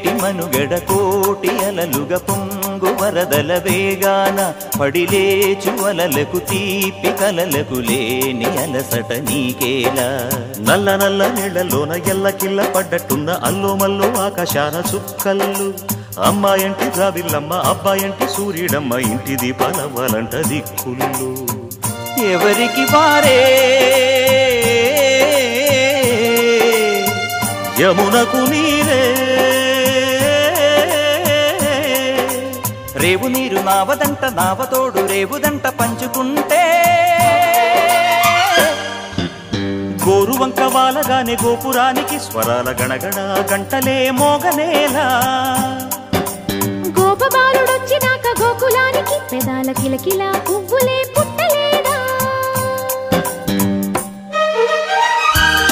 ఏటి మనుగడ కోటి అలలుగా పొంగు వరదల వేగాన పడిలేచు అలలకు తీపి కలలకు లేని అలసట నీకేలా నల్ల నల్ల నీళ్లలోన ఎల్లకిల్ల పడ్డట్టున్న అల్లో మల్లో ఆకాశాన చుక్కల్లు అమ్మాయంటి జాబిల్లమ్మ అబ్బాయంటి సూర్యుడమ్మ ఇంటి దీపాలవ్వాలంట దిక్కులు ఎవరికి వారే యమునకు నీరే రేవు నీరు నావదంట నావతోడు రేవుదంట పంచుకుంటే గోరువంక వాలగానే గోపురానికి స్వరాల గణగణ గంటలే మోగనేలా గోపబాలుడొచ్చినాక గోకులానికి పెదాల కిలకిలా పువ్వులే పుట్ట